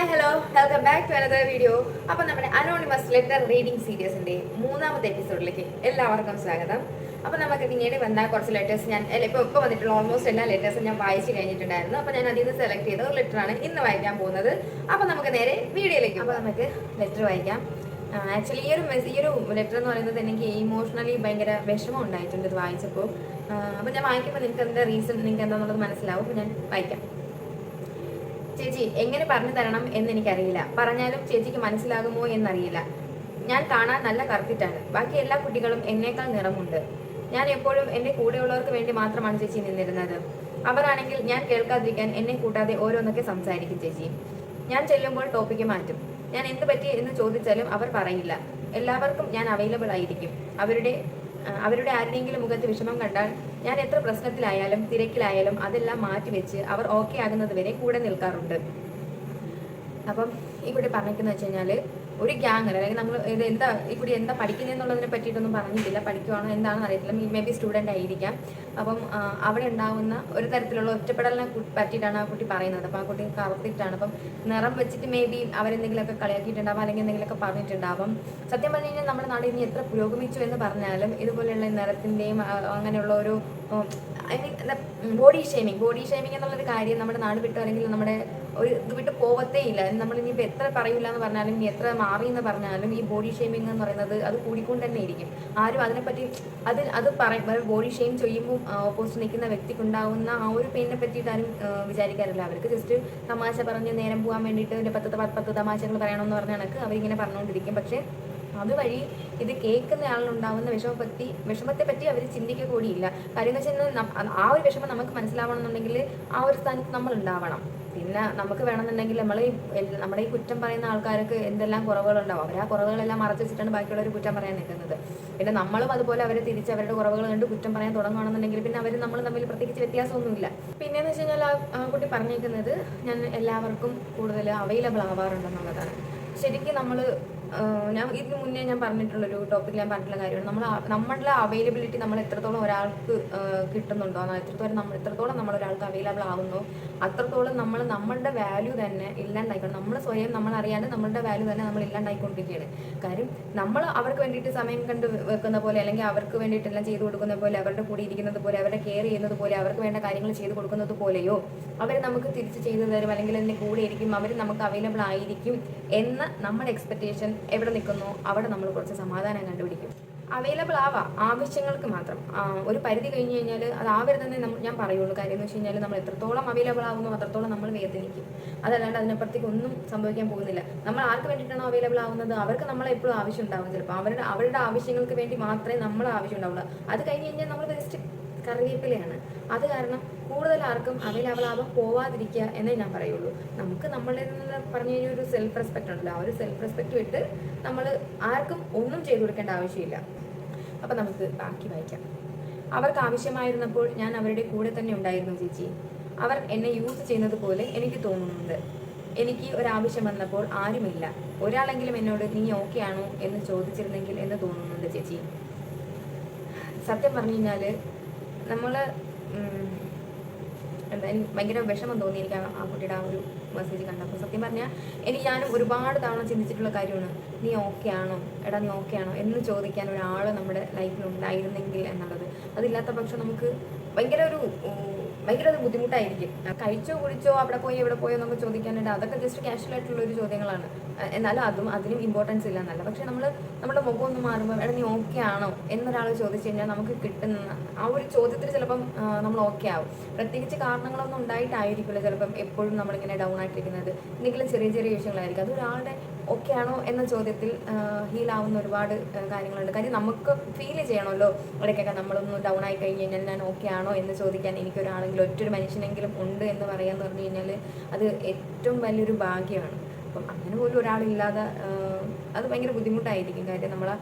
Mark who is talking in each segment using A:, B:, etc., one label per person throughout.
A: Hi hello welcome back to another video. അപ്പോൾ നമ്മുടെ anonymous letter reading സീരീസിന്റെ മൂന്നാമത്തെ എപ്പിസോഡിലേക്ക് എല്ലാവർക്കും സ്വാഗതം. അപ്പോൾ നമുക്ക് പിന്നീട് വന്ന കുറച്ച് ലെറ്റേഴ്സ് ഞാൻ ഇപ്പോൾ വന്നിട്ടുള്ള ഓൾമോസ്റ്റ് എല്ലാ ലെറ്റേഴ്സും ഞാൻ വായിച്ചു കഴിഞ്ഞിട്ടുണ്ടായിരുന്നു. അപ്പോൾ ഞാൻ അതിൽ നിന്ന് സെലക്ട് ചെയ്ത ഒരു ലെറ്ററാണ് ഇന്ന് വായിക്കാൻ പോകുന്നത്. അപ്പോൾ നമുക്ക് നേരെ വീഡിയോയിലേക്ക്. അപ്പോൾ നമുക്ക് ലെറ്റർ വായിക്കാം. ആക്ച്വലി ഈ ഒരു ലെറ്റർ എന്ന് പറയുന്നത് എനിക്ക് ഇമോഷണലി ഭയങ്കര വിഷമം ഉണ്ടായിട്ടുണ്ട് ഇത് വായിച്ചപ്പോൾ. അപ്പോൾ ഞാൻ വായിക്കുമ്പോൾ നിങ്ങൾക്ക് എന്താ റീസൺ നിങ്ങൾക്ക് എന്താണെന്നുള്ളത് മനസ്സിലാവും. അപ്പോൾ ഞാൻ വായിക്കാം. ചേച്ചി, എങ്ങനെ പറഞ്ഞു തരണം എന്ന് എനിക്കറിയില്ല. പറഞ്ഞാലും ചേച്ചിക്ക് മനസ്സിലാകുമോ എന്നറിയില്ല. ഞാൻ കാണാൻ നല്ല കറുത്തിട്ടാണ്. ബാക്കി എല്ലാ കുട്ടികളും എന്നേക്കാൾ നിറമുണ്ട്. ഞാൻ എപ്പോഴും എൻ്റെ കൂടെയുള്ളവർക്ക് വേണ്ടി മാത്രമാണ് ചേച്ചി നിന്നിരുന്നത്. അവരാണെങ്കിൽ ഞാൻ കേൾക്കാതിരിക്കാൻ എന്നെ കൂട്ടാതെ ഓരോന്നൊക്കെ സംസാരിക്കും ചേച്ചി. ഞാൻ ചെല്ലുമ്പോൾ ടോപ്പിക്ക് മാറ്റും. ഞാൻ എന്ത് പറ്റി എന്ന് ചോദിച്ചാലും അവർ പറയില്ല. എല്ലാവർക്കും ഞാൻ അവൈലബിൾ ആയിരിക്കും. അവരുടെ ആരുടെയെങ്കിലും മുഖത്ത് വിഷമം കണ്ടാൽ ഞാൻ എത്ര പ്രശ്നത്തിലായാലും തിരക്കിലായാലും അതെല്ലാം മാറ്റിവെച്ച് അവർ ഓക്കെ ആകുന്നത് വരെ കൂടെ നിൽക്കാറുണ്ട്. അപ്പം ഈ കുട്ടി പറഞ്ഞിരിക്കുന്നത് വെച്ച് കഴിഞ്ഞാൽ ഒരു ഗ്യാങ് അല്ലെങ്കിൽ നമ്മൾ ഇത് ഈ കുട്ടി എന്താ പഠിക്കുന്നതെന്നുള്ളതിനെ പറ്റിയിട്ടൊന്നും പറഞ്ഞിട്ടില്ല. പഠിക്കുവാണോ എന്താണെന്ന് അറിയത്തില്ല. മേ ബി സ്റ്റുഡൻ്റ് ആയിരിക്കാം. അപ്പം അവിടെ ഉണ്ടാവുന്ന ഒരു തരത്തിലുള്ള ഒറ്റപ്പെടലിനെ പറ്റിയിട്ടാണ് ആ കുട്ടി പറയുന്നത്. അപ്പം ആ കുട്ടി കറുത്തിട്ടാണ്. അപ്പം നിറം വെച്ചിട്ട് മേ ബി അവരെന്തെങ്കിലുമൊക്കെ കളിയാക്കിയിട്ടുണ്ടാവും, അല്ലെങ്കിൽ എന്തെങ്കിലുമൊക്കെ പറഞ്ഞിട്ടുണ്ടാവും. സത്യം പറഞ്ഞു കഴിഞ്ഞാൽ നമ്മുടെ നാട് ഇനി എത്ര പുരോഗമിച്ചു എന്ന് പറഞ്ഞാലും ഇതുപോലെയുള്ള നിറത്തിൻ്റെയും അങ്ങനെയുള്ള ഒരു ഐ മീൻ ബോഡി ഷേമിങ് എന്നുള്ളൊരു കാര്യം നമ്മുടെ നാട് വിട്ടു അല്ലെങ്കിൽ നമ്മുടെ ഒരു ഇത് വിട്ട് പോകത്തേ ഇല്ല. നമ്മൾ ഇനിയിപ്പോൾ എത്ര പറയില്ല എന്ന് പറഞ്ഞാലും ഇനി എത്ര മാറി എന്ന് പറഞ്ഞാലും ഈ ബോഡി ഷേമിങ് എന്ന് പറയുന്നത് അത് കൂടിക്കൊണ്ട് തന്നെ ഇരിക്കും. ആരും അതിനെപ്പറ്റി അത് ബോഡി ഷെയിം ചെയ്യുമ്പോൾ ഓപ്പോസിറ്റ് നിൽക്കുന്ന വ്യക്തിക്കുണ്ടാവുന്ന ആ ഒരു പെയിനെ പറ്റിയിട്ട് ആരും വിചാരിക്കാറില്ല. അവർക്ക് ജസ്റ്റ് തമാശ പറഞ്ഞ് നേരം പോകാൻ വേണ്ടിയിട്ട് പത്ത് തമാശകൾ പറയണമെന്ന് പറഞ്ഞ കണക്ക് അവരിങ്ങനെ പറഞ്ഞുകൊണ്ടിരിക്കും. പക്ഷേ അതുവഴി ഇത് കേൾക്കുന്ന ആളിനുണ്ടാവുന്ന വിഷമത്തെ പറ്റി അവർ ചിന്തിക്കുക കൂടിയില്ല. കാര്യം എന്ന് വെച്ചാൽ ആ ഒരു വിഷമം നമുക്ക് മനസ്സിലാവണമെന്നുണ്ടെങ്കിൽ ആ ഒരു സ്ഥാനത്ത് നമ്മൾ ഉണ്ടാവണം. പിന്നെ നമുക്ക് വേണമെന്നുണ്ടെങ്കിൽ നമ്മുടെ ഈ കുറ്റം പറയുന്ന ആൾക്കാർക്ക് എന്തെല്ലാം കുറവുകളുണ്ടാവും. അവർ ആ കുറവുകളെല്ലാം മറച്ചു വെച്ചിട്ടാണ് ബാക്കിയുള്ളവർ കുറ്റം പറയാൻ നിൽക്കുന്നത്. പിന്നെ നമ്മളും അതുപോലെ അവരെ തിരിച്ച് അവരുടെ കുറവുകൾ കണ്ട് കുറ്റം പറയാൻ തുടങ്ങുകയാണെന്നുണ്ടെങ്കിൽ പിന്നെ നമ്മൾ തമ്മിൽ പ്രത്യേകിച്ച് വ്യത്യാസമൊന്നുമില്ല. പിന്നെയെന്ന് വെച്ച് കഴിഞ്ഞാൽ ആ കുട്ടി പറഞ്ഞേക്കുന്നത് ഞാൻ എല്ലാവർക്കും കൂടുതൽ അവൈലബിൾ ആവാറുണ്ടെന്നുള്ളതാണ്. ശരിക്കും ഞാൻ ഇതിന് മുന്നേ ഞാൻ പറഞ്ഞിട്ടുള്ളൊരു ടോപ്പിക്കിൽ ഞാൻ പറഞ്ഞിട്ടുള്ള കാര്യമാണ് നമ്മളുടെ അവൈലബിലിറ്റി നമ്മൾ എത്രത്തോളം ഒരാൾക്ക് കിട്ടുന്നുണ്ടോ, എത്രത്തോളം നമ്മൾ ഒരാൾക്ക് അവൈലബിൾ ആവുന്നോ അത്രത്തോളം നമ്മളുടെ വാല്യൂ തന്നെ ഇല്ലാണ്ടായിക്കൊണ്ട് നമ്മൾ സ്വയം നമ്മളറിയാതെ നമ്മളുടെ വാല്യൂ തന്നെ നമ്മൾ ഇല്ലാണ്ടായിക്കൊണ്ടിരിക്കുകയാണ്. കാര്യം നമ്മൾ അവർക്ക് വേണ്ടിയിട്ട് സമയം കണ്ട് വെക്കുന്ന പോലെ അല്ലെങ്കിൽ അവർക്ക് വേണ്ടിയിട്ടെല്ലാം ചെയ്തു കൊടുക്കുന്ന പോലെ, അവരുടെ കൂടെ ഇരിക്കുന്നത് പോലെ, അവരുടെ കെയർ ചെയ്യുന്നത് പോലെ, അവർക്ക് വേണ്ട കാര്യങ്ങൾ ചെയ്തു കൊടുക്കുന്നത് പോലെയോ അവർ നമുക്ക് തിരിച്ച് ചെയ്തു തരും അല്ലെങ്കിൽ എൻ്റെ കൂടെ ഇരിക്കും, അവർ നമുക്ക് അവൈലബിൾ ആയിരിക്കും എന്ന നമ്മുടെ എക്സ്പെക്റ്റേഷൻ എവിടെ നിൽക്കുന്നോ അവിടെ നമ്മൾ കുറച്ച് സമാധാനം കണ്ടുപിടിക്കും. അവൈലബിൾ ആവാം ആവശ്യങ്ങൾക്ക് മാത്രം. ഒരു പരിധി കഴിഞ്ഞ് കഴിഞ്ഞാൽ അത് ആവരുതെന്നേ ഞാൻ പറയുള്ളൂ. കാര്യം എന്ന് വെച്ച് കഴിഞ്ഞാൽ നമ്മൾ എത്രത്തോളം അവൈലബിൾ ആകുന്നു അത്രത്തോളം നമ്മൾ വേദനിക്കും. അതല്ലാണ്ട് അതിനപ്പുറത്തേക്ക് ഒന്നും സംഭവിക്കാൻ പോകുന്നില്ല. നമ്മൾ ആർക്ക് വേണ്ടിയിട്ടാണോ അവൈലബിൾ ആവുന്നത് അവർക്ക് നമ്മളെ എപ്പോഴും ആവശ്യം ഉണ്ടാവും. ചിലപ്പോൾ അവരുടെ ആവശ്യങ്ങൾക്ക് വേണ്ടി മാത്രമേ നമ്മൾ ആവശ്യം ഉണ്ടാവുള്ളൂ. അത് കഴിഞ്ഞ് കഴിഞ്ഞാൽ നമ്മൾ വേസ്റ്റ് കറിവേപ്പിലയാണ്. അത് കാരണം കൂടുതൽ ആർക്കും അവൈലബിൾ ആവാൻ പോവാതിരിക്കുക എന്നേ ഞാൻ പറയുള്ളൂ. നമുക്ക് നമ്മളുടെ പറഞ്ഞു കഴിഞ്ഞാൽ ഒരു സെൽഫ് റെസ്പെക്റ്റ് ഉണ്ടല്ലോ, ആ ഒരു സെൽഫ് റെസ്പെക്റ്റ് വിട്ട് നമ്മൾ ആർക്കും ഒന്നും ചെയ്തു കൊടുക്കേണ്ട ആവശ്യമില്ല. അപ്പം നമുക്ക് ബാക്കി വായിക്കാം. അവർക്ക് ആവശ്യമായിരുന്നപ്പോൾ ഞാൻ അവരുടെ കൂടെ തന്നെ ഉണ്ടായിരുന്നു ചേച്ചി. അവർ എന്നെ യൂസ് ചെയ്യുന്നത് പോലെ എനിക്ക് തോന്നുന്നുണ്ട്. എനിക്ക് ഒരാവശ്യം വന്നപ്പോൾ ആരുമില്ല. ഒരാളെങ്കിലും എന്നോട് നീ ഓക്കെ ആണോ എന്ന് ചോദിച്ചിരുന്നെങ്കിൽ എന്ന് തോന്നുന്നുണ്ട് ചേച്ചി. സത്യം പറഞ്ഞു കഴിഞ്ഞാൽ നമ്മൾ എനിക്ക് ഭയങ്കര വിഷമം തോന്നി എനിക്ക് ആ കുട്ടിയുടെ ആ ഒരു മെസ്സേജ് കണ്ടപ്പോൾ. സത്യം പറഞ്ഞാൽ ഞാനും ഒരുപാട് തവണ ചിന്തിച്ചിട്ടുള്ള കാര്യമാണ്, നീ ഓക്കെ ആണോ, എടാ നീ ഓക്കെ ആണോ എന്ന് ചോദിക്കാൻ ഒരാൾ നമ്മുടെ ലൈഫിൽ ഉണ്ടായിരുന്നെങ്കിൽ എന്നുള്ളത്. അതില്ലാത്ത പക്ഷം നമുക്ക് ഭയങ്കര ഒരു ബുദ്ധിമുട്ടായിരിക്കും. കഴിച്ചോ കുടിച്ചോ അവിടെ പോയോ ഇവിടെ പോയോ എന്നൊക്കെ ചോദിക്കാനായിട്ട് അതൊക്കെ ജസ്റ്റ് കാഷ്വൽ ആയിട്ടുള്ള ഒരു ചോദ്യങ്ങളാണ്. എന്നാലും അതിനും ഇമ്പോർട്ടൻസ് ഇല്ല എന്നല്ല. പക്ഷെ നമ്മുടെ മുഖം ഒന്ന് മാറുമ്പോൾ എടാ നീ ഓക്കെ ആണോ എന്നൊരാൾ ചോദിച്ചു കഴിഞ്ഞാൽ നമുക്ക് കിട്ടുന്ന ആ ഒരു ചോദ്യത്തിൽ ചിലപ്പം നമ്മൾ ഓക്കെ ആവും. പ്രത്യേകിച്ച് കാരണങ്ങളൊന്നും ഉണ്ടായിട്ടായിരിക്കില്ല ചിലപ്പം എപ്പോഴും നമ്മളിങ്ങനെ ഡൗൺ ആയിട്ടിരിക്കുന്നത്. എന്തെങ്കിലും ചെറിയ ചെറിയ വിഷയങ്ങളായിരിക്കും. അതൊരാളുടെ ഓക്കെ ആണോ എന്ന ചോദ്യത്തിൽ ഹീലാവുന്ന ഒരുപാട് കാര്യങ്ങളുണ്ട്. കാര്യം നമുക്ക് ഫീൽ ചെയ്യണമല്ലോ ഇടയ്ക്കൊക്കെ നമ്മളൊന്ന് ഡൗൺ ആയി കഴിഞ്ഞ് കഴിഞ്ഞാൽ ഞാൻ ഓക്കെ ആണോ എന്ന് ചോദിക്കാൻ എനിക്കൊരാളെങ്കിലും ഒറ്റൊരു മനുഷ്യനെങ്കിലും ഉണ്ട് എന്ന് പറയാമെന്ന് പറഞ്ഞു കഴിഞ്ഞാൽ അത് ഏറ്റവും വലിയൊരു ഭാഗ്യമാണ്. അപ്പം അങ്ങനെ പോലും ഒരാളില്ലാതെ അത് ഭയങ്കര ബുദ്ധിമുട്ടായിരിക്കും. കാര്യം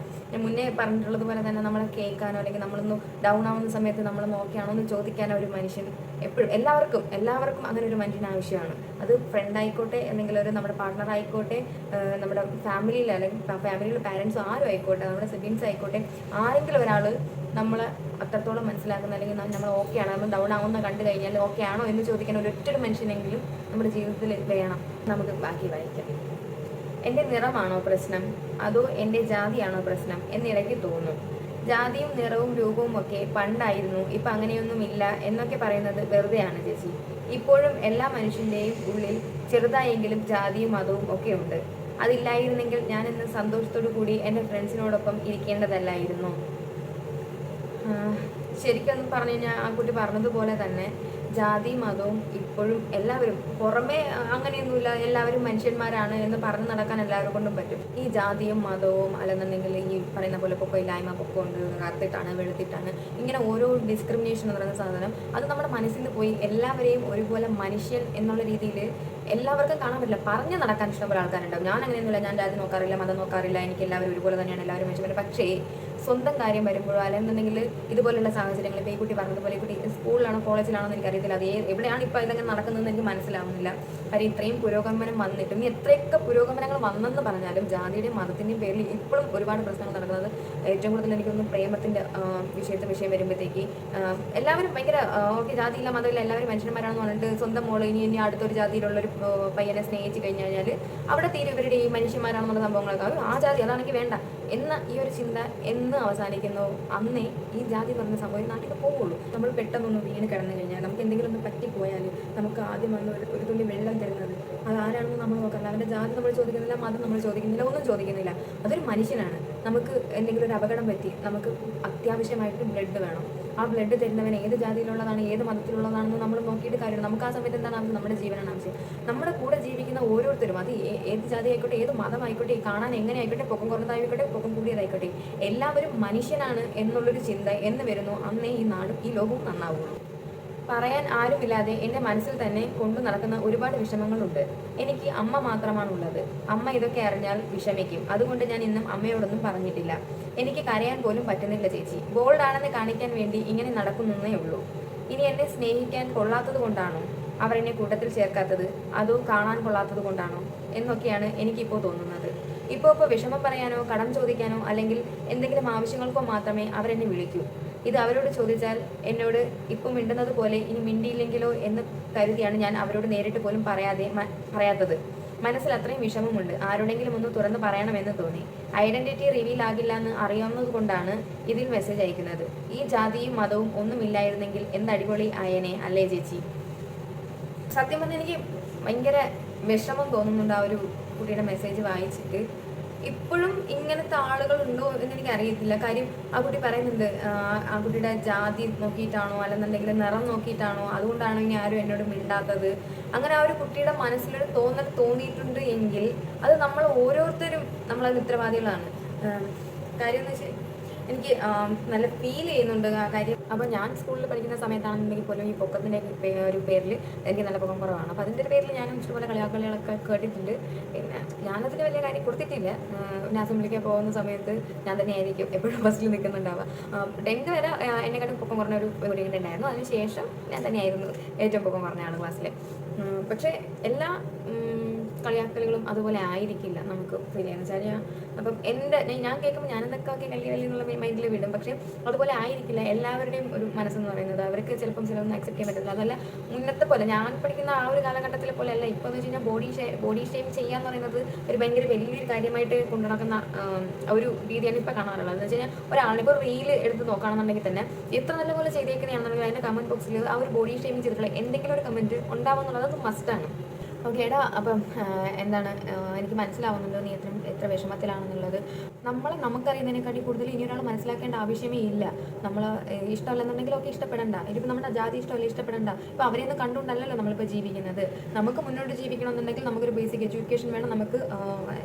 A: ഞാൻ മുന്നേ പറഞ്ഞിട്ടുള്ളത് പോലെ തന്നെ നമ്മളെ കേൾക്കാനോ അല്ലെങ്കിൽ നമ്മളൊന്ന് ഡൗൺ ആവുന്ന സമയത്ത് നമ്മൾ നോക്കിയാണോ എന്ന് ചോദിക്കാനോ ഒരു മനുഷ്യൻ എപ്പോഴും എല്ലാവർക്കും അങ്ങനെ ഒരു മനുഷ്യൻ ആവശ്യമാണ്. അത് ഫ്രണ്ട് ആയിക്കോട്ടെ, അല്ലെങ്കിൽ നമ്മുടെ പാർട്ട്ണർ ആയിക്കോട്ടെ, നമ്മുടെ ഫാമിലിയിൽ അല്ലെങ്കിൽ ഫാമിലിയിലെ പാരൻസ് ആരും ആയിക്കോട്ടെ, നമ്മുടെ സിബ്ലിങ്സ് ആയിക്കോട്ടെ, ആരെങ്കിലും ഒരാൾ നമ്മൾ അത്രത്തോളം മനസ്സിലാക്കുന്ന, അല്ലെങ്കിൽ നമ്മൾ ഓക്കെ ആണോ, നമ്മൾ ഡൗൺ ആവുന്ന കണ്ടു കഴിഞ്ഞാൽ ഓക്കെ ആണോ എന്ന് ചോദിക്കാൻ ഒരൊറ്റൊരു മനുഷ്യനെങ്കിലും നമ്മുടെ ജീവിതത്തിൽ വേണം. നമുക്ക് ബാക്കി വായിക്കാം. എൻ്റെ നിറമാണോ പ്രശ്നം, അതോ എൻ്റെ ജാതിയാണോ പ്രശ്നം എന്നിടയ്ക്ക് തോന്നും. ജാതിയും നിറവും രൂപവും ഒക്കെ പണ്ടായിരുന്നു, ഇപ്പം അങ്ങനെയൊന്നുമില്ല എന്നൊക്കെ പറയുന്നത് വെറുതെയാണ് ചേച്ചി. ഇപ്പോഴും എല്ലാ മനുഷ്യൻ്റെയും ഉള്ളിൽ ചെറുതായെങ്കിലും ജാതിയും മതവും ഒക്കെ ഉണ്ട്. അതില്ലായിരുന്നെങ്കിൽ ഞാൻ ഇന്ന് സന്തോഷത്തോടു കൂടി എൻ്റെ ഫ്രണ്ട്സിനോടൊപ്പം ഇരിക്കേണ്ടതല്ലായിരുന്നു. ശരിക്കും പറഞ്ഞു കഴിഞ്ഞാൽ ആ കുട്ടി പറഞ്ഞതുപോലെ തന്നെ ജാതി മതവും ഇപ്പോഴും എല്ലാവരും പുറമേ അങ്ങനെയൊന്നുമില്ല, എല്ലാവരും മനുഷ്യന്മാരാണ് എന്ന് പറഞ്ഞു നടക്കാൻ എല്ലാവരും കൊണ്ടും പറ്റും. ഈ ജാതിയും മതവും അല്ലെന്നുണ്ടെങ്കിൽ ഈ പറയുന്ന പോലെ പൊക്കമില്ലായ്മ, പൊക്കമുണ്ട്, കറുത്തിട്ടാണ്, വെളുത്തിട്ടാണ്, ഇങ്ങനെ ഓരോ ഡിസ്ക്രിമിനേഷൻ എന്ന് പറയുന്ന സാധനം അത് നമ്മുടെ മനസ്സിൽ നിന്ന് പോയി എല്ലാവരെയും ഒരുപോലെ മനുഷ്യൻ എന്നുള്ള രീതിയിൽ എല്ലാവർക്കും കാണാൻ പറ്റില്ല. പറഞ്ഞു നടക്കാൻ ഇഷ്ടംപോലെ ആൾക്കാരുണ്ടാവും. ഞാൻ അങ്ങനെയൊന്നുമില്ല, ഞാൻ ജാതി നോക്കാറില്ല, മതം നോക്കാറില്ല, എനിക്ക് എല്ലാവരും ഒരുപോലെ തന്നെയാണ്, എല്ലാവരും മനുഷ്യന്മാർ. പക്ഷേ സ്വന്തം കാര്യം വരുമ്പോഴോ അല്ലെന്നുണ്ടെങ്കിൽ ഇതുപോലുള്ള സാഹചര്യങ്ങൾ, ഇപ്പോൾ ഈ കുട്ടി പറഞ്ഞതുപോലെ ഈ കുട്ടി സ്കൂളിലാണോ കോളേജിലാണോ എന്ന് എനിക്കറിയത്തില്ല, അത് എവിടെയാണ് ഇപ്പോൾ ഇതെങ്ങനെ നടക്കുന്നതെന്ന് എനിക്ക് മനസ്സിലാവുന്നില്ല. കാര്യം ഇത്രയും പുരോഗമനം വന്നിട്ടും എത്രയൊക്കെ പുരോഗമനങ്ങൾ വന്നെന്ന് പറഞ്ഞാലും ജാതിയുടെയും മതത്തിൻ്റെയും പേരിൽ ഇപ്പോഴും ഒരുപാട് പ്രശ്നങ്ങൾ നടക്കുന്നത്. ഏറ്റവും കൂടുതൽ എനിക്കൊന്ന് പ്രേമത്തിൻ്റെ വിഷയം വരുമ്പോഴത്തേക്ക് എല്ലാവരും ഭയങ്കര ഓക്കെ, ജാതിയില്ല മതമില്ല, എല്ലാവരും മനുഷ്യന്മാരാണെന്ന് പറഞ്ഞിട്ട് സ്വന്തം മോള് ഇനി അടുത്തൊരു ജാതിയിലുള്ളൊരു പയ്യനെ സ്നേഹിച്ച് കഴിഞ്ഞ് കഴിഞ്ഞാൽ അവിടെ തീരെ ഇവരുടെ ഈ മനുഷ്യന്മാരാണെന്നുള്ള സംഭവങ്ങളൊക്കെ ആ ജാതി അതാണെങ്കിൽ വേണ്ട എന്ന ഈ ഒരു ചിന്ത എന്ന് അവസാനിക്കുന്നു അന്നേ ഈ ജാതി എന്ന് പറഞ്ഞ സംഭവം നാട്ടിൽ പോവുള്ളൂ. നമ്മൾ പെട്ടെന്നൊന്ന് വീണ് കിടന്നു കഴിഞ്ഞാൽ, നമുക്ക് എന്തെങ്കിലും ഒന്ന് പറ്റിപ്പോയാൽ നമുക്ക് ആദ്യം വന്ന് ഒരു തുള്ളി വെള്ളം തരുന്നത് അതാരാണെന്ന് നമ്മൾ നോക്കാറില്ല. അവൻ്റെ ജാതി നമ്മൾ ചോദിക്കുന്നില്ല, മതം നമ്മൾ ചോദിക്കുന്നില്ല, ഒന്നും ചോദിക്കുന്നില്ല. അതൊരു മനുഷ്യനാണ്. നമുക്ക് എന്തെങ്കിലും ഒരു അപകടം പറ്റി നമുക്ക് അത്യാവശ്യമായിട്ട് ബ്ലഡ് വേണം. ആ ബ്ലഡ് തരുന്നവൻ ഏത് ജാതിയിലുള്ളതാണ്, ഏത് മതത്തിലുള്ളതാണെന്ന് നമ്മൾ നോക്കിയിട്ട് കാര്യമാണ്. നമുക്ക് ആ സമയത്ത് എന്താണ് ആവശ്യം? നമ്മുടെ ജീവനാണ് ആവശ്യം. നമ്മുടെ കൂടെ ജീവിക്കുന്ന ഓരോരുത്തരും, അത് ഏത് ജാതി ആയിക്കോട്ടെ, ഏത് മതമായിക്കോട്ടെ, കാണാൻ എങ്ങനെ ആയിക്കോട്ടെ, പൊക്കം കുറഞ്ഞതായിക്കോട്ടെ, പൊക്കം കൂടിയതായിക്കോട്ടെ, എല്ലാവരും മനുഷ്യനാണ് എന്നുള്ളൊരു ചിന്ത എന്ന് വരുന്നു അന്നേ ഈ നാടും ഈ ലോകവും നന്നാവുള്ളൂ. പറയാൻ ആരുമില്ലാതെ എൻ്റെ മനസ്സിൽ തന്നെ കൊണ്ടു നടക്കുന്ന ഒരുപാട് വിഷമങ്ങളുണ്ട്. എനിക്ക് അമ്മ മാത്രമാണുള്ളത്. അമ്മ ഇതൊക്കെ അറിഞ്ഞാൽ വിഷമിക്കും. അതുകൊണ്ട് ഞാൻ ഇന്നും അമ്മയോടൊന്നും പറഞ്ഞിട്ടില്ല. എനിക്ക് കരയാൻ പോലും പറ്റുന്നില്ല ചേച്ചി. ബോൾഡാണെന്ന് കാണിക്കാൻ വേണ്ടി ഇങ്ങനെ നടക്കുന്നേ ഉള്ളൂ. ഇനി എന്നെ സ്നേഹിക്കാൻ കൊള്ളാത്തത് കൊണ്ടാണോ അവർ എന്നെ കൂട്ടത്തിൽ ചേർക്കാത്തത്, അതോ കാണാൻ കൊള്ളാത്തത് കൊണ്ടാണോ എന്നൊക്കെയാണ് എനിക്കിപ്പോൾ തോന്നുന്നത്. ഇപ്പോൾ വിഷമം പറയാനോ കടം ചോദിക്കാനോ അല്ലെങ്കിൽ എന്തെങ്കിലും ആവശ്യങ്ങൾക്കോ മാത്രമേ അവരെന്നെ വിളിക്കൂ. ഇത് അവരോട് ചോദിച്ചാൽ എന്നോട് ഇപ്പം മിണ്ടുന്നത് പോലെ ഇനി മിണ്ടിയില്ലെങ്കിലോ എന്ന് കരുതിയാണ് ഞാൻ അവരോട് നേരിട്ട് പോലും പറയാത്തത്. മനസ്സിൽ അത്രയും വിഷമമുണ്ട്. ആരോടെങ്കിലും ഒന്ന് തുറന്ന് പറയണമെന്ന് തോന്നി. ഐഡന്റിറ്റി റിവീൽ ആകില്ല എന്ന് അറിയാവുന്നത് കൊണ്ടാണ് ഇതിൽ മെസ്സേജ് അയക്കുന്നത്. ഈ ജാതിയും മതവും ഒന്നുമില്ലായിരുന്നെങ്കിൽ എന്തടിപൊളി ആയനെ അല്ലേ ചേച്ചി? സത്യം പറഞ്ഞാൽ എനിക്ക് ഭയങ്കര വിഷമം തോന്നുന്നുണ്ട് ആ ഒരു കുട്ടിയുടെ മെസ്സേജ് വായിച്ചിട്ട്. ഇപ്പോഴും ഇങ്ങനത്തെ ആളുകളുണ്ടോ എന്ന് എനിക്ക് അറിയത്തില്ല. കാര്യം ആ കുട്ടി പറയുന്നുണ്ട് ആ കുട്ടിയുടെ ജാതി നോക്കിയിട്ടാണോ അല്ലെന്നുണ്ടെങ്കിൽ നിറം നോക്കിയിട്ടാണോ, അതുകൊണ്ടാണോ ഇനി ആരും എന്നോട് മിണ്ടാത്തത്, അങ്ങനെ ആ ഒരു കുട്ടിയുടെ മനസ്സിലൊരു തോന്നൽ തോന്നിയിട്ടുണ്ട് എങ്കിൽ അത് നമ്മൾ ഓരോരുത്തരും നമ്മളത് ഉത്തരവാദികളാണ്. കാര്യം എന്ന് വെച്ചാൽ എനിക്ക് നല്ല ഫീൽ ചെയ്യുന്നുണ്ട് ആ കാര്യം. അപ്പോൾ ഞാൻ സ്കൂളിൽ പഠിക്കുന്ന സമയത്താണെന്നുണ്ടെങ്കിൽ പോലും ഈ പൊക്കത്തിൻ്റെ ഒരു പേരിൽ എനിക്ക് നല്ല പൊക്കം കുറവാണ്. അപ്പോൾ അതിൻ്റെ ഒരു പേരിൽ ഞാനും ഇഷ്ടംപോലെ കളിയാക്കളികളൊക്കെ കേട്ടിട്ടുണ്ട്. പിന്നെ ഞാനതിന് വലിയ കാര്യം കൊടുത്തിട്ടില്ല. പിന്നെ അസംബ്ലിക്ക് പോകുന്ന സമയത്ത് ഞാൻ തന്നെയായിരിക്കും എപ്പോഴും ബസ്സിൽ നിൽക്കുന്നുണ്ടാവുക. 10th വരെ എന്നെക്കാട്ടും പൊക്കം കുറഞ്ഞ ഒരു കുട്ടി ഉണ്ടായിരുന്നു. അതിനുശേഷം ഞാൻ തന്നെയായിരുന്നു ഏറ്റവും പൊക്കം കുറഞ്ഞ ആൾ ക്ലാസ്സിൽ. പക്ഷേ എല്ലാ കളിയാക്കലുകളും അതുപോലെ ആയിരിക്കില്ല നമുക്ക് ഫീൽ ചെയ്യുന്നത്. വെച്ചാൽ അപ്പം ഞാൻ കേൾക്കുമ്പോൾ ഞാനെന്തൊക്കെ കളി എന്നുള്ള മൈൻഡിൽ വിടും. പക്ഷേ അതുപോലെ ആയിരിക്കില്ല എല്ലാവരുടെയും ഒരു മനസ്സെന്ന് പറയുന്നത്. അവർക്ക് ചിലപ്പം ചിലതൊന്നും അക്സെപ്റ്റ് ചെയ്യാൻ പറ്റില്ല. അതല്ല മുന്നത്തെ പോലെ ഞാൻ പഠിക്കുന്ന ആ ഒരു കാലഘട്ടത്തിലെ പോലെ അല്ല. ഇപ്പോൾ എന്ന് വെച്ച് കഴിഞ്ഞാൽ ബോഡി ഷേം ചെയ്യാന്ന് പറയുന്നത് ഒരു ഭയങ്കര വലിയൊരു കാര്യമായിട്ട് കൊണ്ടു നടക്കുന്ന ഒരു രീതിയാണ് ഇപ്പോൾ കാണാറുള്ളത്. എന്ന് വെച്ച് കഴിഞ്ഞാൽ ഒരാളിപ്പോൾ റീൽ എടുത്ത് നോക്കുകയാണെന്നുണ്ടെങ്കിൽ തന്നെ എത്ര നല്ലപോലെ ചെയ്തേക്കുന്നതാണെന്നുണ്ടെങ്കിൽ അതിൻ്റെ കമൻറ്റ് ബോക്സിൽ ആ ഒരു ബോഡി ഷേമിങ് ചെയ്തിട്ടുള്ള എന്തെങ്കിലും ഒരു കമൻറ്റ് ഉണ്ടാവുമെന്നുള്ളത് അത് മസ്റ്റാണ്. ഓക്കെ എടാ, അപ്പം എന്താണ് എനിക്ക് മനസ്സിലാവുന്നുണ്ട് നീ എത്ര വിഷമത്തിലാണെന്നുള്ളത്. നമുക്കറിയുന്നതിനെക്കാട്ടി കൂടുതൽ ഇനി ഒരാൾ മനസ്സിലാക്കേണ്ട ആവശ്യമേ ഇല്ല. നമ്മൾ ഇഷ്ടമല്ലെന്നുണ്ടെങ്കിൽ ഒക്കെ ഇഷ്ടപ്പെടണ്ട. ഇതിപ്പോൾ നമ്മുടെ ജാതി ഇഷ്ടമല്ല, ഇഷ്ടപ്പെടണ്ട. ഇപ്പോൾ അവരെയൊന്നും കണ്ടുകൊണ്ടല്ലല്ലോ നമ്മളിപ്പോൾ ജീവിക്കുന്നത്. നമുക്ക് മുന്നോട്ട് ജീവിക്കണമെന്നുണ്ടെങ്കിൽ നമുക്കൊരു ബേസിക് എഡ്യൂക്കേഷൻ വേണം, നമുക്ക്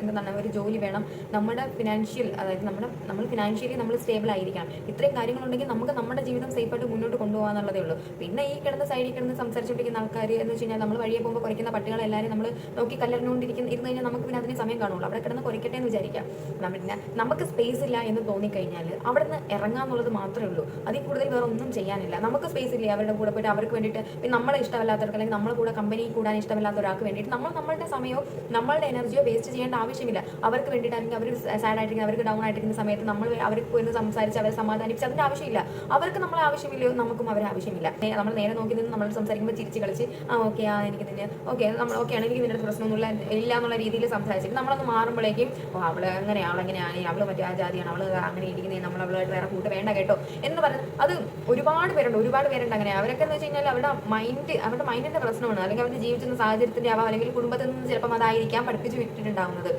A: എന്താണ് ഒരു ജോലി വേണം, നമ്മുടെ ഫിനാൻഷ്യൽ അതായത് നമ്മൾ ഫിനാൻഷ്യലി നമ്മൾ സ്റ്റേബിൾ ആയിരിക്കണം. ഇത്രയും കാര്യങ്ങളുണ്ടെങ്കിൽ നമുക്ക് നമ്മുടെ ജീവിതം സേഫായിട്ട് മുന്നോട്ട് കൊണ്ടുപോകാന്നുള്ളതേ ഉള്ളൂ. പിന്നെ ഈ സൈഡിൽ കിടന്ന് സംസാരിച്ചുകൊണ്ടിരിക്കുന്ന ആൾക്കാർ എന്ന് വെച്ച് കഴിഞ്ഞാൽ നമ്മൾ വഴിയെ പോകുമ്പോൾ കുറയ്ക്കുന്ന പട്ടികളെ എല്ലാവരും നമ്മൾ നോക്കി ഇരുന്ന് കഴിഞ്ഞാൽ നമുക്ക് പിന്നെ അതിന് സമയം കാണുള്ളൂ. അവിടെ കിടന്ന് കുറയ്ക്കട്ടെ എന്ന് വിചാരിക്കാം. പിന്നെ നമുക്ക് സ്പേസ് ഇല്ല എന്ന് തോന്നിക്കഴിഞ്ഞാൽ അവിടെ നിന്ന് ഇറങ്ങാന്നുള്ളത് മാത്രമേ ഉള്ളൂ. അതിൽ കൂടുതൽ വേറെ ഒന്നും ചെയ്യാനില്ല. നമുക്ക് സ്പേസ് ഇല്ലേ അവരുടെ കൂടെ പോയിട്ട് അവർക്ക് വേണ്ടിയിട്ട്, പിന്നെ നമ്മളെ ഇഷ്ടമല്ലാത്തവർക്ക് അല്ലെങ്കിൽ നമ്മളെ കൂടെ കമ്പനി കൂടാൻ ഇഷ്ടമില്ലാത്ത ഒരാൾക്ക് വേണ്ടിയിട്ട് നമ്മളുടെ സമയമോ നമ്മളുടെ എനർജിയോ വേസ്റ്റ് ചെയ്യേണ്ട ആവശ്യമില്ല. അവർക്ക് വേണ്ടിയിട്ടാണെങ്കിൽ അവർ സാഡ് ആയിട്ടിരിക്കുന്ന, അവർക്ക് ഡൗൺ ആയിട്ടിരിക്കുന്ന സമയത്ത് നമ്മൾ അവർക്ക് പോയി സംസാരിച്ച് അവരെ സമാധാനിപ്പിച്ച് അതിൻ്റെ ആവശ്യമില്ല. അവർക്ക് നമ്മളെ ആവശ്യമില്ലയോ, നമുക്കും അവരെ ആവശ്യമില്ല. നമ്മൾ നേരെ നോക്കി നിന്ന് നമ്മൾ സംസാരിക്കുമ്പോൾ ചിരിച്ച് കളിച്ച് ഓക്കെ എനിക്ക് നിന്നെ നമ്മൾ ഓക്കെയാണ്, എനിക്ക് നിന്റെ പ്രശ്നമൊന്നുമില്ല ഇല്ല എന്നുള്ള രീതിയിൽ സംസാരിച്ചിട്ട് നമ്മളൊന്ന് മാറുമ്പോഴേക്കും അവള് അങ്ങനെയാണ് അവളെങ്ങനെയാണ് അവള് മറ്റേ ആ ജാതിയാണ് അവള് അങ്ങനെ ഇരിക്കുന്നത്, നമ്മൾ അവളായിട്ട് വേറെ കൂട്ട് വേണ്ട കേട്ടോ എന്ന് പറഞ്ഞ് അത് ഒരുപാട് പേരുണ്ട് അങ്ങനെ. അവരൊക്കെ എന്ന് വെച്ച് കഴിഞ്ഞാൽ അവരുടെ മൈൻഡിന്റെ പ്രശ്നമാണ്, അല്ലെങ്കിൽ അവരുടെ ജീവിച്ചിരുന്ന സാഹചര്യത്തിന്റെ ആവാം, അല്ലെങ്കിൽ കുടുംബത്തിൽ നിന്ന് ചിലപ്പം അതായിരിക്കാം പഠിപ്പിച്ച് വിട്ടിട്ടുണ്ടാവുന്നത്.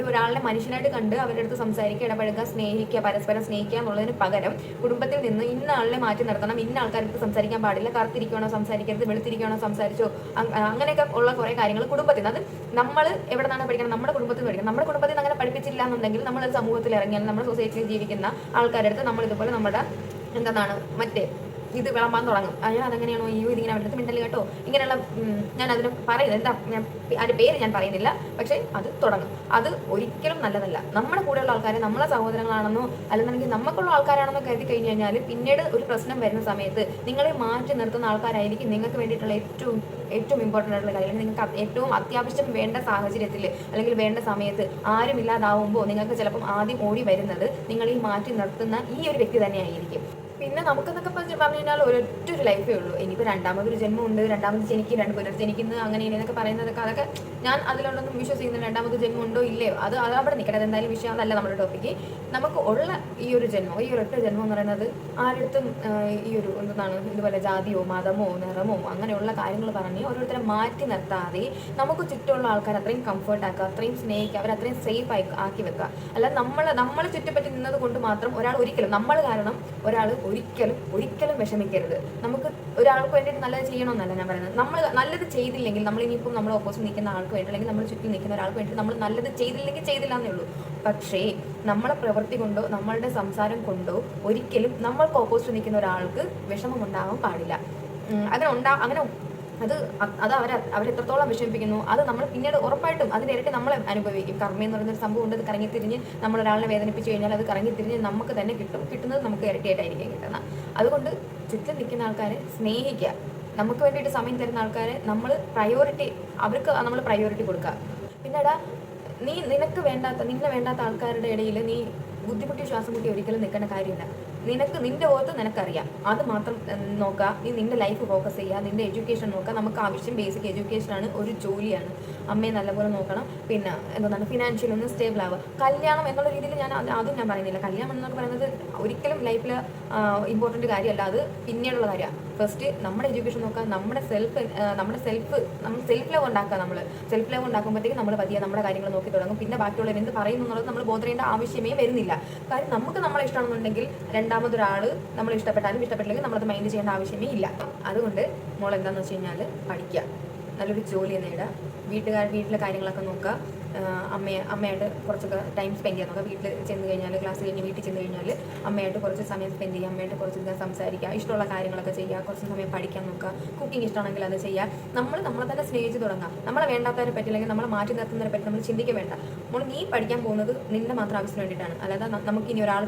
A: ഒരാളെ മനുഷ്യനായിട്ട് കണ്ട് അവരുടെ അടുത്ത് സംസാരിക്കുക, ഇടപഴകുക, സ്നേഹിക്കുക, പരസ്പരം സ്നേഹിക്കുക എന്നുള്ളതിന് പകരം കുടുംബത്തിൽ നിന്ന് ഇന്ന ആളിനെ മാറ്റി നിർത്തണം, ഇന്ന ആൾക്കാർക്ക് സംസാരിക്കാൻ പാടില്ല, കറുത്തിരിക്കണോ സംസാരിക്കരുത്, വെളുത്തിരിക്കണോ സംസാരിച്ചോ, അങ്ങനെയൊക്കെ ഉള്ള കുറെ കാര്യങ്ങൾ കുടുംബത്തിൽ നിന്ന്. അത് നമ്മൾ എവിടെ നിന്നാണ് പഠിക്കണം? നമ്മുടെ കുടുംബത്തിൽ പഠിക്കണം. നമ്മുടെ കുടുംബത്തിൽ അങ്ങനെ പഠിപ്പിച്ചില്ല എന്നുണ്ടെങ്കിൽ നമ്മൾ സമൂഹത്തിൽ ഇറങ്ങിയാൽ നമ്മുടെ സൊസൈറ്റിയിൽ ജീവിക്കുന്ന ആൾക്കാരുടെ അടുത്ത് നമ്മൾ ഇതുപോലെ നമ്മുടെ എന്താണ് മറ്റേ ഇത് വിളമ്പാൻ തുടങ്ങും. അയ്യോ അതെങ്ങനെയാണോ, അയ്യോ ഇതിങ്ങനെ അവരുടെ മിണ്ടല് കേട്ടോ, ഇങ്ങനെയുള്ള ഞാൻ അതിന് പറയുന്നത് എന്താ, അതിൻ്റെ പേര് ഞാൻ പറയുന്നില്ല, പക്ഷേ അത് തുടങ്ങും. അത് ഒരിക്കലും നല്ലതല്ല. നമ്മുടെ കൂടെയുള്ള ആൾക്കാരെ നമ്മളെ സഹോദരങ്ങളാണെന്നോ അല്ലെന്നുണ്ടെങ്കിൽ നമുക്കുള്ള ആൾക്കാരാണെന്നോ കരുതി കഴിഞ്ഞ് കഴിഞ്ഞാൽ പിന്നീട് ഒരു പ്രശ്നം വരുന്ന സമയത്ത് നിങ്ങളെ മാറ്റി നിർത്തുന്ന ആൾക്കാരായിരിക്കും നിങ്ങൾക്ക് വേണ്ടിയിട്ടുള്ള ഏറ്റവും ഇമ്പോർട്ടൻ്റ് ആയിട്ടുള്ള കാര്യം. അല്ലെങ്കിൽ നിങ്ങൾക്ക് ഏറ്റവും അത്യാവശ്യം വേണ്ട സാഹചര്യത്തിൽ അല്ലെങ്കിൽ വേണ്ട സമയത്ത് ആരും ഇല്ലാതാവുമ്പോൾ നിങ്ങൾക്ക് ചിലപ്പം ആദ്യം ഓടി വരുന്നത് നിങ്ങളീ മാറ്റി നിർത്തുന്ന ഈ ഒരു വ്യക്തി തന്നെയായിരിക്കും. പിന്നെ നമുക്കെന്നൊക്കെ പറഞ്ഞു കഴിഞ്ഞാൽ ഒരൊറ്റൊരു ലൈഫേ ഉള്ളൂ. ഇനിയിപ്പോൾ രണ്ടാമതൊരു ജന്മമുണ്ട്, രണ്ടാമത് ജനിക്കും, രണ്ട് പുനർജനിക്കുന്നു, അങ്ങനെ ഇങ്ങനെയൊക്കെ പറയുന്നതൊക്കെ അതൊക്കെ ഞാൻ അതിലൊന്നും വിശ്വസിക്കുന്നു. രണ്ടാമത് ജന്മം ഉണ്ടോ ഇല്ലയോ അത് അവിടെ നിൽക്കട്ടെ, അതെന്തായാലും വിഷയം അതല്ല നമ്മുടെ ടോപ്പിക്ക്. നമുക്ക് ഉള്ള ഈ ഒരു ജന്മം, ഈ ഒരൊറ്റ ജന്മം എന്ന് പറയുന്നത് ആരുടെ ഈ ഒരു എന്താണ് ഇതുപോലെ ജാതിയോ മതമോ നിറമോ അങ്ങനെയുള്ള കാര്യങ്ങൾ പറഞ്ഞ് ഓരോരുത്തരെ മാറ്റി നിർത്താതെ നമുക്ക് ചുറ്റുമുള്ള ആൾക്കാർ അത്രയും കംഫർട്ട് ആക്കുക, അത്രയും സ്നേഹിക്കുക, അവരത്രയും സേഫ് ആക്കി വെക്കുക. അല്ല നമ്മൾ ചുറ്റപ്പറ്റി നിന്നത് കൊണ്ട് മാത്രം നമ്മൾ കാരണം ഒരാൾ ഒരിക്കലും വിഷമിക്കരുത്. നമുക്ക് ഒരാൾക്ക് വേണ്ടിയിട്ട് നല്ലത് ചെയ്യണമെന്നല്ല ഞാൻ പറയുന്നത്. നമ്മൾ നല്ലത് ചെയ്തില്ലെങ്കിൽ, നമ്മളിനിയിപ്പം നമ്മൾ ഓപ്പോസിറ്റ് നിൽക്കുന്ന ആൾക്ക് വേണ്ടി അല്ലെങ്കിൽ നമ്മൾ ചുറ്റും നിൽക്കുന്ന ഒരാൾക്ക് വേണ്ടി നമ്മൾ നല്ലത് ചെയ്തില്ലെങ്കിൽ ചെയ്തില്ല എന്നേ ഉള്ളൂ. പക്ഷേ നമ്മളെ പ്രവൃത്തി കൊണ്ടോ നമ്മളുടെ സംസാരം കൊണ്ടോ ഒരിക്കലും നമ്മൾക്ക് ഓപ്പോസിറ്റ് നിൽക്കുന്ന ഒരാൾക്ക് വിഷമം ഉണ്ടാകാൻ പാടില്ല. അങ്ങനെ അത് അവരെത്രത്തോളം വിഷമിപ്പിക്കുന്നു അത് നമ്മൾ പിന്നീട് ഉറപ്പായിട്ടും അതിൻ്റെ ഇരട്ടി നമ്മൾ അനുഭവിക്കും. കർമ്മ എന്ന് പറയുന്നൊരു സംഭവം ഉണ്ട്. അത് കറങ്ങിത്തിരിഞ്ഞ് നമ്മൾ ഒരാളെ വേദനിപ്പിച്ച് കഴിഞ്ഞാൽ അത് കറങ്ങിത്തിരിഞ്ഞ് നമുക്ക് തന്നെ കിട്ടുന്നത് നമുക്ക് ഇരട്ടിയായിട്ടായിരിക്കും കിട്ടുന്നത്. അതുകൊണ്ട് ചുറ്റും നിൽക്കുന്ന ആൾക്കാരെ സ്നേഹിക്കുക, നമുക്ക് വേണ്ടിയിട്ട് സമയം തരുന്ന ആൾക്കാരെ നമ്മൾ അവർക്ക് നമ്മൾ പ്രയോറിറ്റി കൊടുക്കുക. പിന്നെടാ നിന്നെ വേണ്ടാത്ത ആൾക്കാരുടെ ഇടയിൽ നീ ബുദ്ധിമുട്ടി ശ്വാസം മുട്ടി ഒരിക്കലും നിൽക്കേണ്ട കാര്യമില്ല. നിന്റെ ഓർത്ത് നിനക്കറിയാം, അത് മാത്രം നോക്കുക. നീ നിന്റെ ലൈഫ് ഫോക്കസ് ചെയ്യുക, നിന്റെ എഡ്യൂക്കേഷൻ നോക്കുക. നമുക്ക് ആവശ്യം ബേസിക് എഡ്യൂക്കേഷനാണ്, ഒരു ജോലിയാണ്. അമ്മയെ നല്ലപോലെ നോക്കണം. പിന്നെ എന്താണ് ഫിനാൻഷ്യലി ഒന്ന് സ്റ്റേബിൾ ആവുക. കല്യാണം എന്നുള്ള രീതിയിൽ അതും ഞാൻ പറയുന്നില്ല. കല്യാണം എന്നൊക്കെ പറയുന്നത് ഒരിക്കലും ലൈഫിൽ ഇമ്പോർട്ടൻറ്റ് കാര്യമല്ല, അത് പിന്നീടുള്ള കാര്യമാണ്. ഫസ്റ്റ് നമ്മുടെ എഡ്യൂക്കേഷൻ നോക്കുക, നമ്മുടെ സെൽഫ് ലവ് ഉണ്ടാക്കുക. നമ്മൾ സെൽഫ് ലവ് ഉണ്ടാക്കുമ്പോഴത്തേക്ക് നമ്മൾ പതിയെ നമ്മുടെ കാര്യങ്ങൾ നോക്കി തുടങ്ങും. പിന്നെ ബാക്കിയുള്ളവർ എന്ത് പറയുന്നു എന്നുള്ളത് നമ്മൾ ബോധേണ്ട ആവശ്യമേ വരുന്നില്ല. കാര്യം നമുക്ക് നമ്മളെ ഇഷ്ടമാണെന്നുണ്ടെങ്കിൽ രണ്ടാമതൊരാൾ നമ്മൾ ഇഷ്ടപ്പെട്ടാലും ഇഷ്ടപ്പെട്ടില്ലെങ്കിൽ നമ്മളത് മൈൻഡ് ചെയ്യേണ്ട ആവശ്യമേ ഇല്ല. അതുകൊണ്ട് മോൾ എന്താണെന്ന് വെച്ച് കഴിഞ്ഞാൽ പഠിക്കുക, നല്ലൊരു ജോലി നേടുക, വീട്ടിലെ കാര്യങ്ങളൊക്കെ നോക്കുക, അമ്മയായിട്ട് കുറച്ചൊക്കെ ടൈം സ്പെൻഡ് ചെയ്യാൻ നോക്കുക. വീട്ടിൽ ചെന്ന് കഴിഞ്ഞാൽ ക്ലാസ് കഴിഞ്ഞ് വീട്ടിൽ ചെന്ന് കഴിഞ്ഞാൽ അമ്മയായിട്ട് കുറച്ച് സമയം സ്പെൻഡ് ചെയ്യുക, അമ്മയായിട്ട് കുറച്ച് സംസാരിക്കുക, ഇഷ്ടമുള്ള കാര്യങ്ങളൊക്കെ ചെയ്യുക, കുറച്ച് സമയം പഠിക്കാൻ നോക്കുക. കുക്കിംഗ് ഇഷ്ടമാണെങ്കിൽ അത് ചെയ്യുക. നമ്മളെ തന്നെ സ്നേഹിച്ച് തുടങ്ങുക. നമ്മളെ വേണ്ടാത്തവരെ പറ്റി അല്ലെങ്കിൽ നമ്മളെ മാറ്റി നിർത്തുന്നതിനെ പറ്റി നമ്മൾ ചിന്തിക്കുക വേണ്ട. നീ പഠിക്കാൻ പോകുന്നത് നിന്റെ മാത്രം ആവശ്യത്തിന് വേണ്ടിയിട്ടാണ്. അല്ലാതെ നമുക്ക് ഇനി ഒരാൾ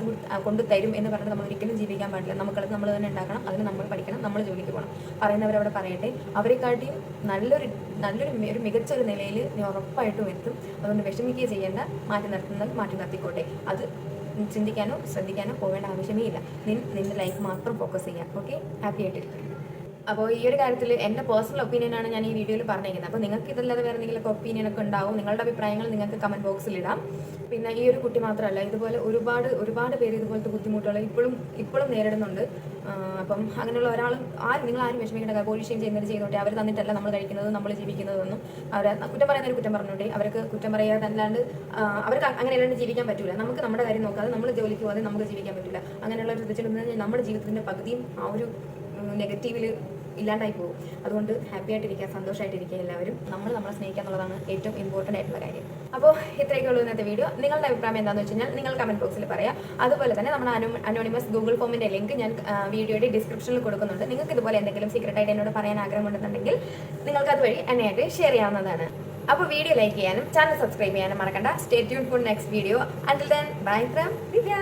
A: കൊണ്ട് തരും എന്ന് പറഞ്ഞിട്ട് നമ്മൾ ഒരിക്കലും ജീവിക്കാൻ പാടില്ല. നമുക്കത് നമ്മൾ തന്നെ ഉണ്ടാക്കണം. അതിന് നമ്മൾ പഠിക്കണം, നമ്മൾ ജോലിക്ക് പോകണം. പറയുന്നവരവിടെ പറയട്ടെ. അവരെക്കാട്ടിയും നല്ലൊരു മികച്ചൊരു നിലയിൽ നീ ഉറപ്പായിട്ടും എത്തും. അതുകൊണ്ട് വിഷമിക്കുകയോ ചെയ്യേണ്ട. മാറ്റി നിർത്തിക്കോട്ടെ. അത് ചിന്തിക്കാനോ ശ്രദ്ധിക്കാനോ പോകേണ്ട ആവശ്യമേ ഇല്ല. നിന്റെ ലൈഫ് മാത്രം ഫോക്കസ് ചെയ്യാം. ഓക്കെ, ഹാപ്പി ആയിട്ടിരിക്കും. അപ്പോൾ ഈ ഒരു കാര്യത്തിൽ എൻ്റെ പേഴ്സണൽ ഒപ്പീനിയനാണ് ഞാൻ ഈ വീഡിയോയിൽ പറഞ്ഞിരിക്കുന്നത്. അപ്പോൾ നിങ്ങൾക്ക് ഇതല്ലാതെ വേറെ എന്തെങ്കിലുമൊക്കെ ഒപ്പീനിയനൊക്കെ ഉണ്ടാവും. നിങ്ങളുടെ അഭിപ്രായങ്ങൾ നിങ്ങൾക്ക് കമൻറ്റ് ബോക്സിൽ ഇടാം. പിന്നെ ഈ ഒരു കുട്ടി മാത്രമല്ല, ഇതുപോലെ ഒരുപാട് പേര് ഇതുപോലത്തെ ബുദ്ധിമുട്ടുകൾ ഇപ്പോഴും നേരിടുന്നുണ്ട്. അപ്പം അങ്ങനെയുള്ള നിങ്ങൾ ആരും വിഷമിക്കേണ്ട. പോലീസ് ചെയ്യുന്നത് ചെയ്തോട്ടെ. അവർ തന്നിട്ടല്ല നമ്മൾ കഴിക്കുന്നത്, നമ്മൾ ജീവിക്കുന്നതൊന്നും. അവരെ കുറ്റം പറയുന്നവർ കുറ്റം പറഞ്ഞോട്ടെ. അവർക്ക് കുറ്റം പറയാതെ അല്ലാണ്ട് അവർക്ക് അങ്ങനെ അല്ലാണ്ട് ജീവിക്കാൻ പറ്റില്ല. നമുക്ക് നമ്മുടെ കാര്യം നോക്കാതെ നമ്മൾ ജോലിക്ക് പോകാതെ നമുക്ക് ജീവിക്കാൻ പറ്റില്ല. അങ്ങനെയുള്ള ശ്രദ്ധിച്ചിട്ടുണ്ടെങ്കിൽ നമ്മുടെ ജീവിതത്തിൻ്റെ പകുതിയും ആ ഒരു നെഗറ്റീവിൽ ഇല്ലാണ്ടായി പോകും. അതുകൊണ്ട് ഹാപ്പി ആയിട്ടിരിക്കുക, സന്തോഷമായിട്ടിരിക്കുക. എല്ലാവരും നമ്മളെ സ്നേഹിക്കുക എന്നുള്ളതാണ് ഏറ്റവും ഇമ്പോർട്ടൻ്റ് ആയിട്ടുള്ള കാര്യം. അപ്പോൾ ഇത്രയൊക്കെ ഉള്ളൂ ഇന്നത്തെ വീഡിയോ. നിങ്ങളുടെ അഭിപ്രായം എന്താണെന്ന് വെച്ച് കഴിഞ്ഞാൽ നിങ്ങൾ കമൻറ്റ് ബോക്സിൽ പറയാം. അതുപോലെ തന്നെ നമ്മുടെ അനോണിമസ് ഗൂഗിൾ ഫോമിൻ്റെ ലിങ്ക് ഞാൻ വീഡിയോയുടെ ഡിസ്ക്രിപ്ഷനിൽ കൊടുക്കുന്നുണ്ട്. നിങ്ങൾക്ക് ഇതുപോലെ എന്തെങ്കിലും സീക്രട്ടായിട്ട് എന്നോട് പറയാൻ ആഗ്രഹമുണ്ടെന്നുണ്ടെങ്കിൽ നിങ്ങൾക്ക് അതുവഴി എന്നെയായിട്ട് ഷെയർ ചെയ്യാവുന്നതാണ്. അപ്പോൾ വീഡിയോ ലൈക്ക് ചെയ്യാനും ചാനൽ സബ്സ്ക്രൈബ് ചെയ്യാനും മറക്കണ്ട. Stay tune for next video. Until then bye from Divya.